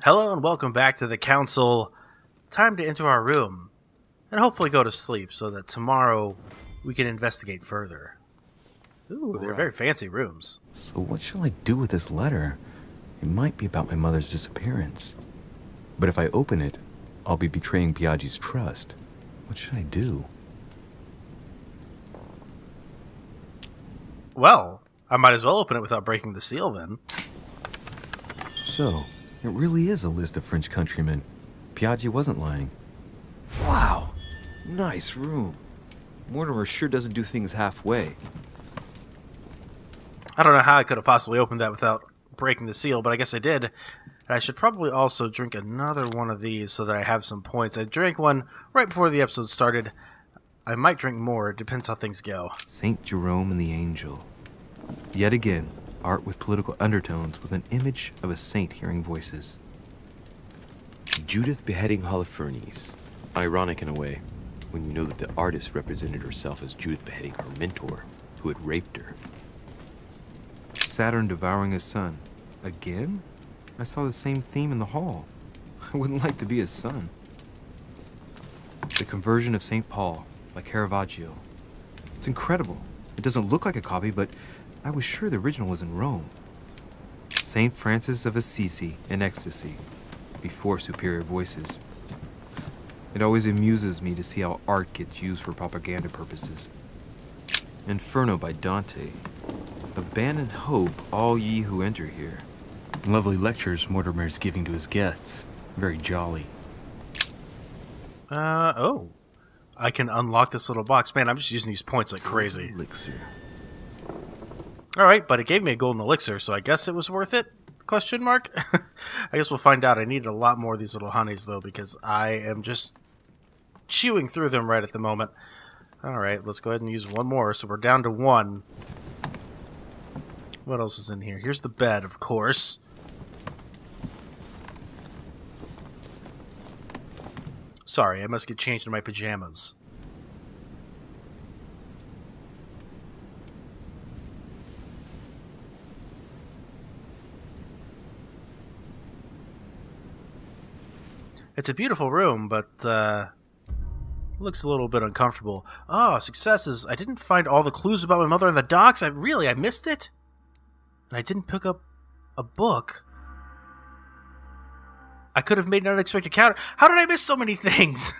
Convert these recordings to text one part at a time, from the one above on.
Hello and welcome back to the council. Time to enter our room and hopefully go to sleep so that tomorrow we can investigate further. Ooh, they're very fancy rooms. So what shall I do with this letter? It might be about my mother's disappearance. But if I open it, I'll be betraying Biaggi's trust. What should I do? Well, I might as well open it without breaking the seal then. So, it really is a list of French countrymen. Biaggi wasn't lying. Wow! Nice room. Mortimer sure doesn't do things halfway. I don't know how I could have possibly opened that without breaking the seal, but I guess I did. I should probably also drink another one of these so that I have some points. I drank one right before the episode started. I might drink more. It depends how things go. St. Jerome and the Angel. Yet again, art with political undertones with an image of a saint hearing voices. Judith beheading Holofernes. Ironic in a way, when you know that the artist represented herself as Judith beheading her mentor, who had raped her. Saturn devouring his son. Again? I saw the same theme in the hall. I wouldn't like to be his son. The Conversion of St. Paul by Caravaggio. It's incredible. It doesn't look like a copy, but I was sure the original was in Rome. St. Francis of Assisi in ecstasy, before superior voices. It always amuses me to see how art gets used for propaganda purposes. Inferno by Dante. Abandon hope, all ye who enter here. Lovely lectures Mortimer's giving to his guests. Very jolly. Oh. I can unlock this little box. Man, I'm just using these points like crazy. Elixir. Alright, but it gave me a golden elixir, so I guess it was worth it? Question mark? I guess we'll find out. I need a lot more of these little honeys, though, because I am just chewing through them right at the moment. Alright, let's go ahead and use one more, so we're down to one. What else is in here? Here's the bed, of course. Sorry, I must get changed in my pajamas. It's a beautiful room, but looks a little bit uncomfortable. Oh, successes. I didn't find all the clues about my mother in the docks. I missed it? And I didn't pick up a book. I could have made an unexpected counter. How did I miss so many things?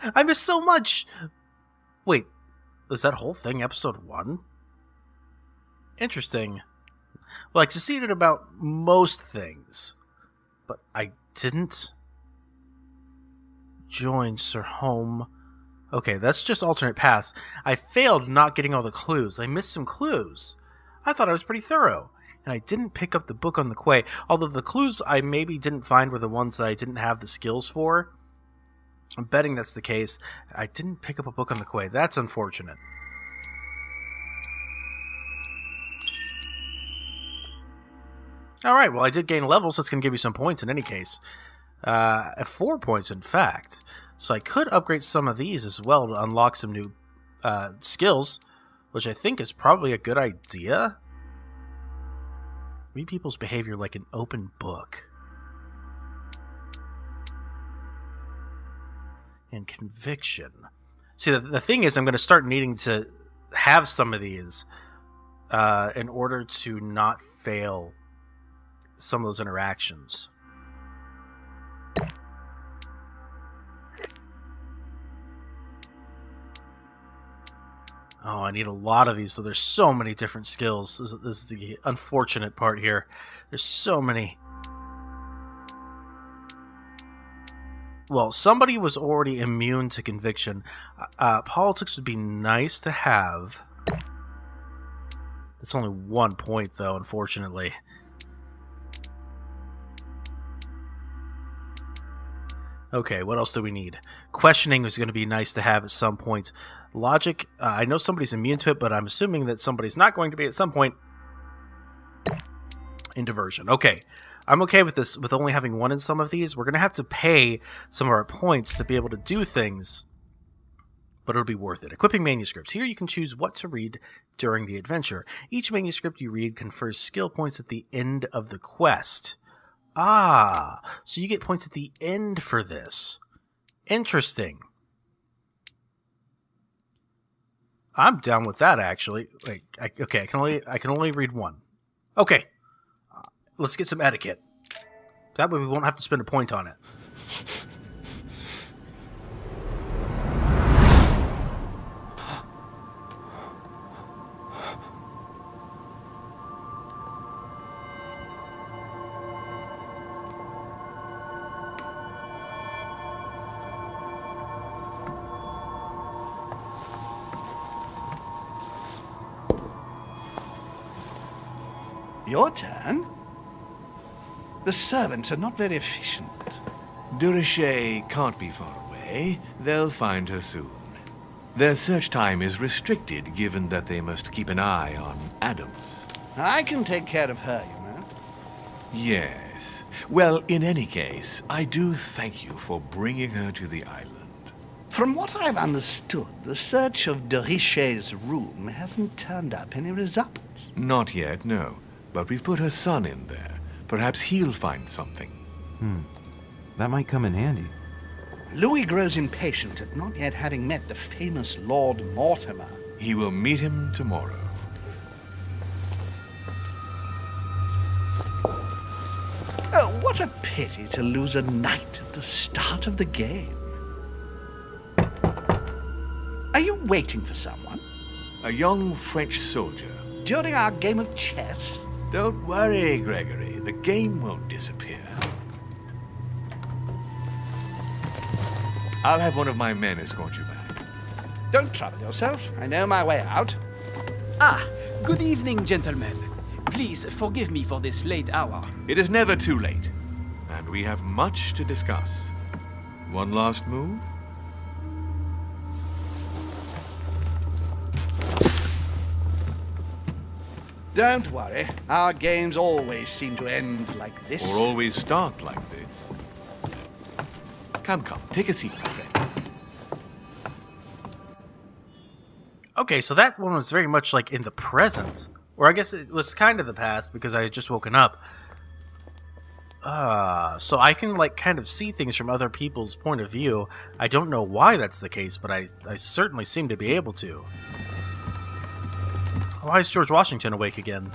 I missed so much. Wait, was that whole thing episode 1? Interesting. Well, I succeeded about most things, but I didn't join Sir Home. Okay, that's just alternate paths. I failed not getting all the clues. I missed some clues. I thought I was pretty thorough. And I didn't pick up the book on the quay, although the clues I maybe didn't find were the ones that I didn't have the skills for. I'm betting that's the case. I didn't pick up a book on the quay. That's unfortunate. Alright, well I did gain levels, so it's going to give me some points in any case. 4 points, in fact. So I could upgrade some of these as well to unlock some new skills, which I think is probably a good idea. Read people's behavior like an open book. And conviction. See, the thing is, I'm going to start needing to have some of these in order to not fail some of those interactions. Oh, I need a lot of these, so there's so many different skills. This is the unfortunate part here. There's so many. Well, somebody was already immune to conviction. Politics would be nice to have. It's only 1 point, though, unfortunately. Okay, what else do we need? Questioning is going to be nice to have at some point. Logic, I know somebody's immune to it, but I'm assuming that somebody's not going to be at some point. In diversion. Okay, I'm okay with this, with only having one in some of these. We're going to have to pay some of our points to be able to do things, but it'll be worth it. Equipping manuscripts. Here you can choose what to read during the adventure. Each manuscript you read confers skill points at the end of the quest. Ah, so you get points at the end for this. Interesting. I'm down with that, actually. Like, okay, I can only read one. Okay, let's get some etiquette. That way we won't have to spend a point on it. Your turn? The servants are not very efficient. Durocher can't be far away. They'll find her soon. Their search time is restricted, given that they must keep an eye on Adams. I can take care of her, you know. Yes. Well, in any case, I do thank you for bringing her to the island. From what I've understood, the search of de Richet's room hasn't turned up any results. Not yet, no. But we've put her son in there. Perhaps he'll find something. That might come in handy. Louis grows impatient at not yet having met the famous Lord Mortimer. He will meet him tomorrow. Oh, what a pity to lose a knight at the start of the game. Are you waiting for someone? A young French soldier. During our game of chess? Don't worry, Gregory. The game won't disappear. I'll have one of my men escort you back. Don't trouble yourself. I know my way out. Ah, good evening, gentlemen. Please forgive me for this late hour. It is never too late, and we have much to discuss. One last move? Don't worry. Our games always seem to end like this. Or always start like this. Come, take a seat, my friend. Okay, so that one was very much like in the present. Or I guess it was kind of the past because I had just woken up. So I can like kind of see things from other people's point of view. I don't know why that's the case, but I certainly seem to be able to. Why is George Washington awake again?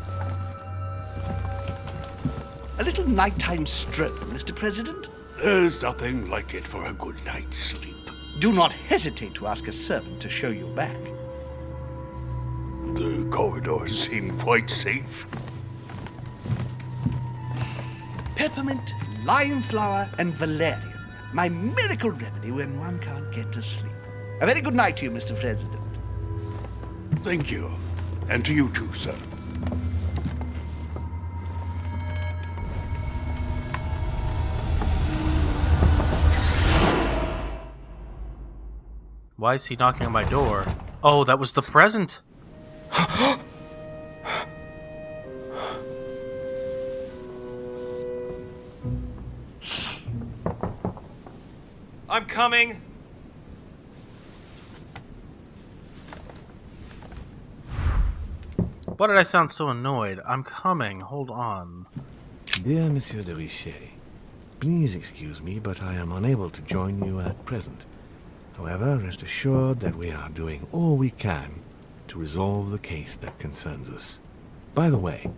A little nighttime stroll, Mr. President? There's nothing like it for a good night's sleep. Do not hesitate to ask a servant to show you back. The corridors seem quite safe. Peppermint, lime flower, and valerian. My miracle remedy when one can't get to sleep. A very good night to you, Mr. President. Thank you. And to you too, sir. Why is he knocking on my door? Oh, that was the present. I'm coming. Why did I sound so annoyed? I'm coming. Hold on. Dear Monsieur de Richet, please excuse me, but I am unable to join you at present. However, rest assured that we are doing all we can to resolve the case that concerns us. By the way,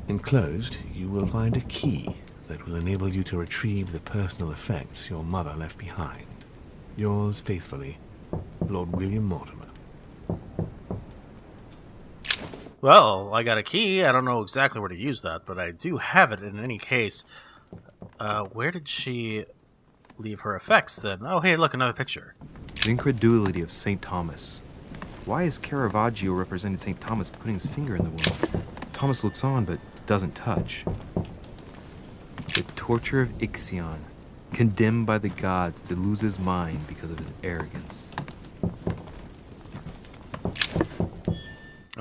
enclosed, you will find a key that will enable you to retrieve the personal effects your mother left behind. Yours faithfully, Lord William Mortimer. Well, I got a key. I don't know exactly where to use that, but I do have it in any case. Where did she leave her effects then? Oh, hey, look, another picture. The incredulity of St. Thomas. Why is Caravaggio representing St. Thomas putting his finger in the wound? Thomas looks on but doesn't touch. The torture of Ixion, condemned by the gods to lose his mind because of his arrogance.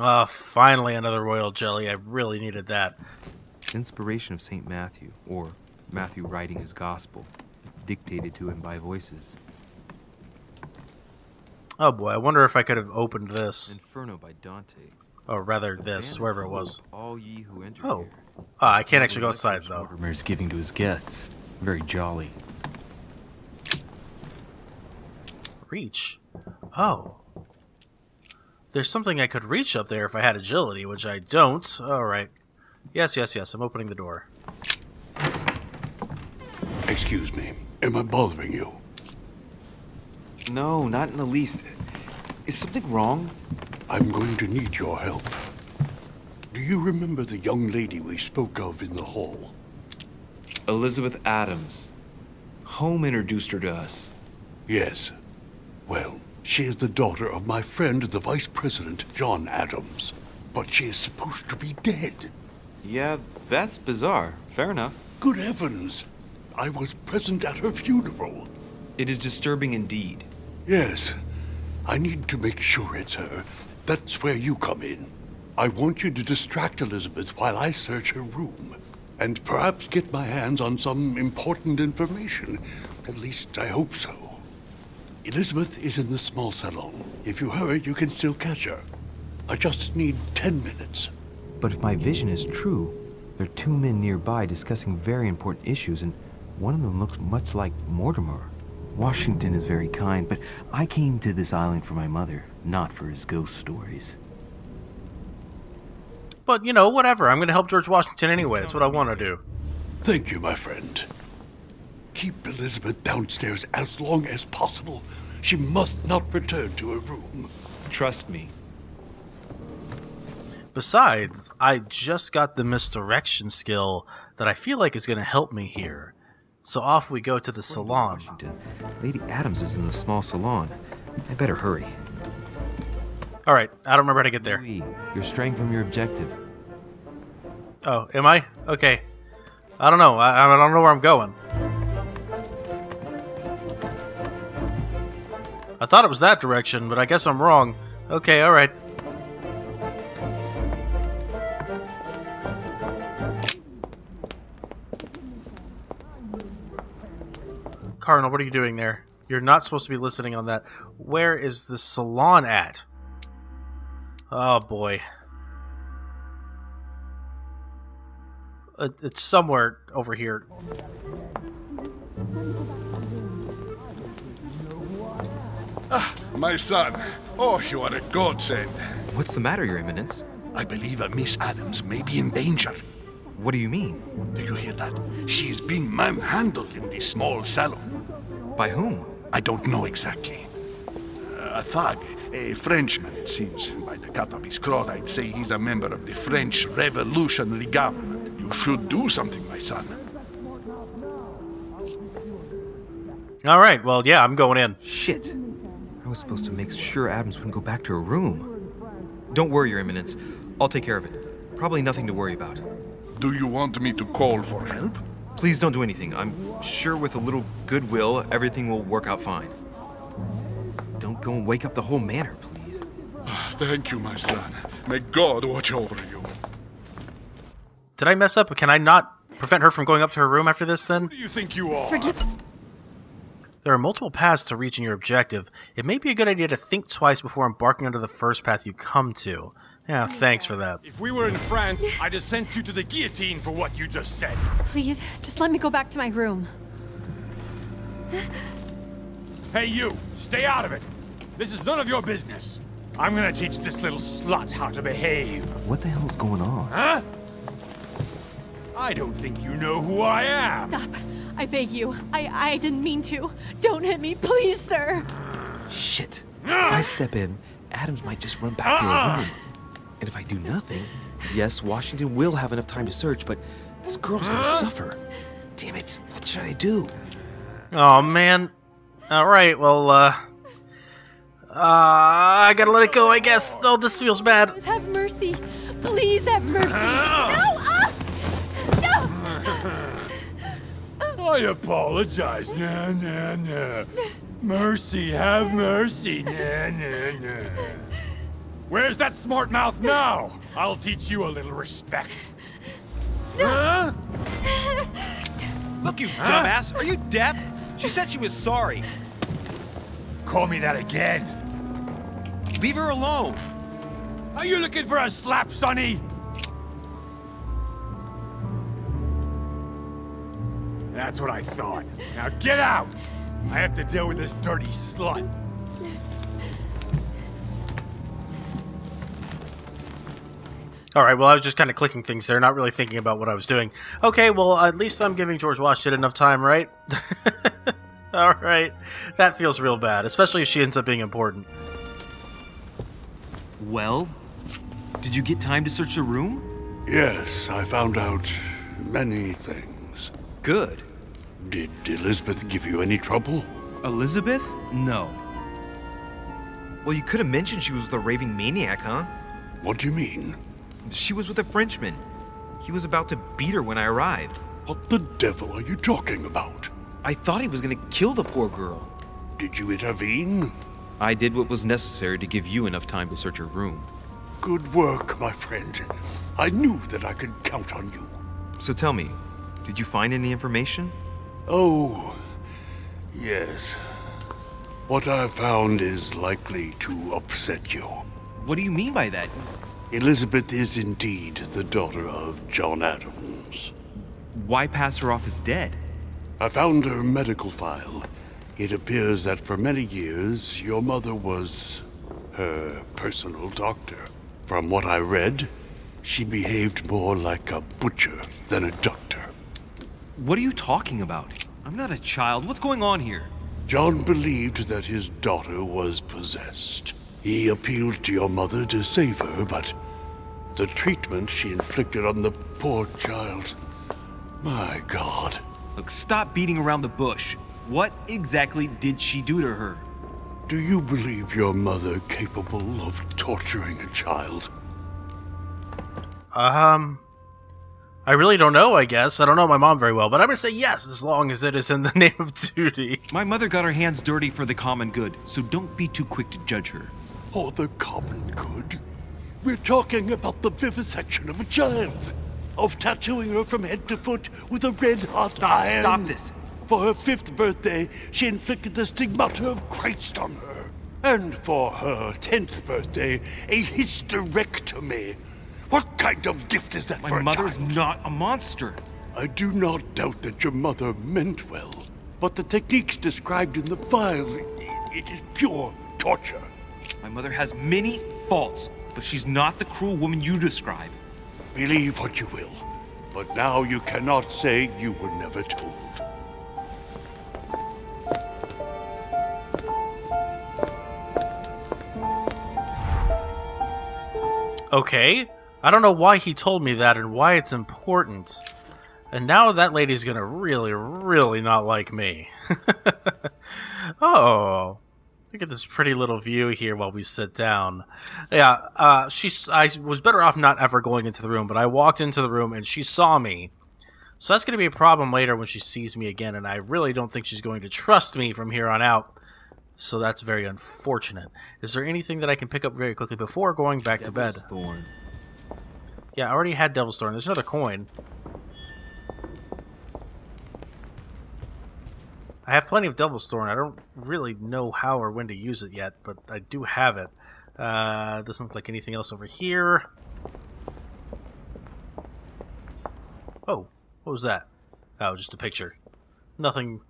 Ah, finally another royal jelly. I really needed that. Inspiration of St. Matthew, or Matthew writing his gospel, dictated to him by voices. Oh boy, I wonder if I could have opened this. Inferno by Dante. Or rather this, wherever it was. All ye who enter Oh, here. I can't actually go outside, though. Mortimer's giving to his guests. Very jolly. Reach? Oh. There's something I could reach up there if I had agility, which I don't. Alright. Yes, yes, yes. I'm opening the door. Excuse me. Am I bothering you? No, not in the least. Is something wrong? I'm going to need your help. Do you remember the young lady we spoke of in the hall? Elizabeth Adams. Home introduced her to us. Yes. Well, she is the daughter of my friend, the Vice President, John Adams. But she is supposed to be dead. Yeah, that's bizarre. Fair enough. Good heavens! I was present at her funeral. It is disturbing indeed. Yes. I need to make sure it's her. That's where you come in. I want you to distract Elizabeth while I search her room. And perhaps get my hands on some important information. At least, I hope so. Elizabeth is in the small salon. If you hurry, you can still catch her. I just need 10 minutes. But if my vision is true, there are two men nearby discussing very important issues, and one of them looks much like Mortimer. Washington is very kind, but I came to this island for my mother, not for his ghost stories. But, you know, whatever. I'm going to help George Washington anyway. That's what I want to do. Thank you, my friend. Keep Elizabeth downstairs as long as possible. She must not return to her room. Trust me. Besides, I just got the misdirection skill that I feel like is going to help me here. So off we go to the salon. Washington. Lady Adams is in the small salon. I better hurry. Alright, I don't remember how to get there. Louis, you're straying from your objective. Oh, am I? Okay. I don't know. I don't know where I'm going. I thought it was that direction, but I guess I'm wrong. Okay, alright. Cardinal, what are you doing there? You're not supposed to be listening on that. Where is the salon at? Oh boy. It's somewhere over here. My son. Oh, you are a godsend. What's the matter, Your Eminence? I believe Miss Adams may be in danger. What do you mean? Do you hear that? She is being manhandled in the small salon. By whom? I don't know exactly. A thug, a Frenchman, it seems. By the cut of his cloth, I'd say he's a member of the French Revolutionary Government. You should do something, my son. Alright, well, yeah, I'm going in. Shit. I was supposed to make sure Adams wouldn't go back to her room. Don't worry, Your Eminence. I'll take care of it. Probably nothing to worry about. Do you want me to call for help? Please don't do anything. I'm sure with a little goodwill, everything will work out fine. Don't go and wake up the whole manor, please. Thank you, my son. May God watch over you. Did I mess up? Can I not prevent her from going up to her room after this, then? Who do you think you are? There are multiple paths to reaching your objective. It may be a good idea to think twice before embarking onto the first path you come to. Yeah, thanks for that. If we were in France, I'd have sent you to the guillotine for what you just said. Please, just let me go back to my room. Hey, you! Stay out of it! This is none of your business. I'm gonna teach this little slut how to behave. What the hell's going on? Huh? I don't think you know who I am. Stop. I beg you. I didn't mean to. Don't hit me, please, sir. Shit. If I step in, Adams might just run back to her room. And if I do nothing, yes, Washington will have enough time to search, but this girl's gonna suffer. Damn it, what should I do? Oh, man. Alright, well, I gotta let it go, I guess. Oh, this feels bad. Have mercy. Please have mercy. No! I apologize. Nah, nah, nah. Mercy, have mercy. Nah, nah, nah. Where's that smart mouth now? I'll teach you a little respect. Huh? Look, you dumbass! Are you deaf? She said she was sorry. Call me that again. Leave her alone. Are you looking for a slap, Sonny? That's what I thought. Now get out! I have to deal with this dirty slut. Alright, well, I was just kind of clicking things there, not really thinking about what I was doing. Okay, well, at least I'm giving George Washington enough time, right? Alright, that feels real bad, especially if she ends up being important. Well, did you get time to search the room? Yes, I found out many things. Good. Did Elizabeth give you any trouble? Elizabeth? No. Well, you could have mentioned she was with a raving maniac, huh? What do you mean? She was with a Frenchman. He was about to beat her when I arrived. What the devil are you talking about? I thought he was gonna kill the poor girl. Did you intervene? I did what was necessary to give you enough time to search her room. Good work, my friend. I knew that I could count on you. So tell me, did you find any information? Oh, yes. What I found is likely to upset you. What do you mean by that? Elizabeth is indeed the daughter of John Adams. Why pass her off as dead? I found her medical file. It appears that for many years, your mother was her personal doctor. From what I read, she behaved more like a butcher than a doctor. What are you talking about? I'm not a child. What's going on here? John believed that his daughter was possessed. He appealed to your mother to save her, but the treatment she inflicted on the poor child... My God. Look, stop beating around the bush. What exactly did she do to her? Do you believe your mother capable of torturing a child? I really don't know, I guess. I don't know my mom very well, but I'm gonna say yes, as long as it is in the name of duty. My mother got her hands dirty for the common good, so don't be too quick to judge her. For the common good? We're talking about the vivisection of a child. Of tattooing her from head to foot with a red-hot iron. Stop this. For her 5th birthday, she inflicted the stigmata of Christ on her. And for her 10th birthday, a hysterectomy. What kind of gift is that for a child? My mother is not a monster. I do not doubt that your mother meant well. But the techniques described in the file, it is pure torture. My mother has many faults, but she's not the cruel woman you describe. Believe what you will, but now you cannot say you were never told. Okay, I don't know why he told me that and why it's important. And now that lady's gonna really, really not like me. Oh, look at this pretty little view here while we sit down. Yeah, I was better off not ever going into the room, but I walked into the room and she saw me. So that's gonna be a problem later when she sees me again, and I really don't think she's going to trust me from here on out. So that's very unfortunate. Is there anything that I can pick up very quickly before going back to bed? Thorn. Yeah, I already had Devil's Thorn. There's another coin. I have plenty of Devil's Thorn. I don't really know how or when to use it yet, but I do have it. Doesn't look like anything else over here. Oh, what was that? Oh, just a picture. Nothing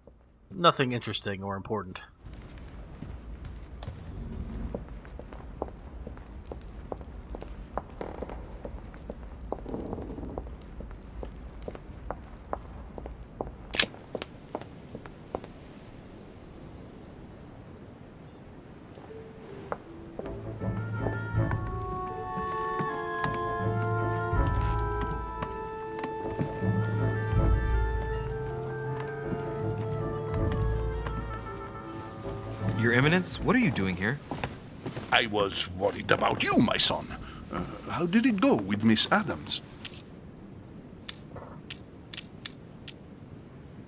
interesting or important. Your Eminence, what are you doing here? I was worried about you, my son. How did it go with Miss Adams?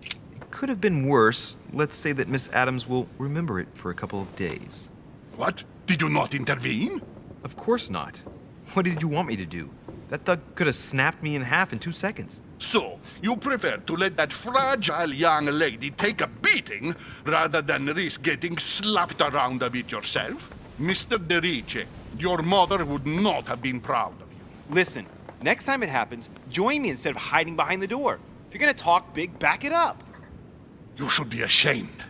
It could have been worse. Let's say that Miss Adams will remember it for a couple of days. What? Did you not intervene? Of course not. What did you want me to do? That thug could have snapped me in half in 2 seconds. So, you prefer to let that fragile young lady take a beating rather than risk getting slapped around a bit yourself? Mr. De Ricci, your mother would not have been proud of you. Listen, next time it happens, join me instead of hiding behind the door. If you're gonna talk big, back it up. You should be ashamed.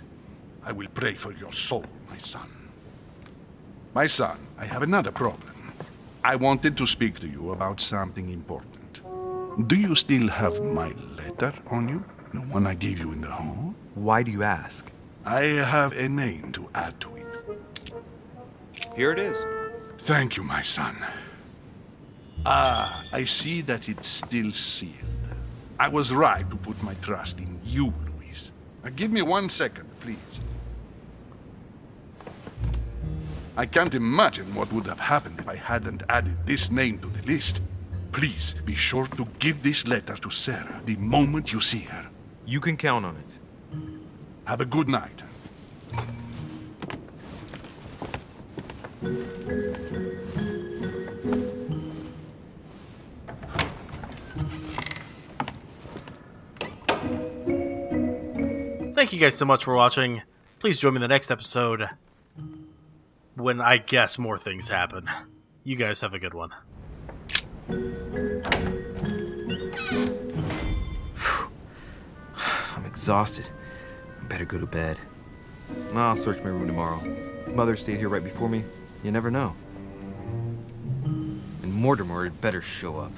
I will pray for your soul, my son. My son, I have another problem. I wanted to speak to you about something important. Do you still have my letter on you? The one I gave you in the hall? Why do you ask? I have a name to add to it. Here it is. Thank you, my son. Ah, I see that it's still sealed. I was right to put my trust in you, Luis. Now, give me 1 second, please. I can't imagine what would have happened if I hadn't added this name to the list. Please be sure to give this letter to Sarah the moment you see her. You can count on it. Have a good night. Thank you guys so much for watching. Please join me in the next episode when I guess more things happen. You guys have a good one. I'm exhausted. I better go to bed. I'll search my room tomorrow. If Mother stayed here right before me, you never know. And Mortimer had better show up.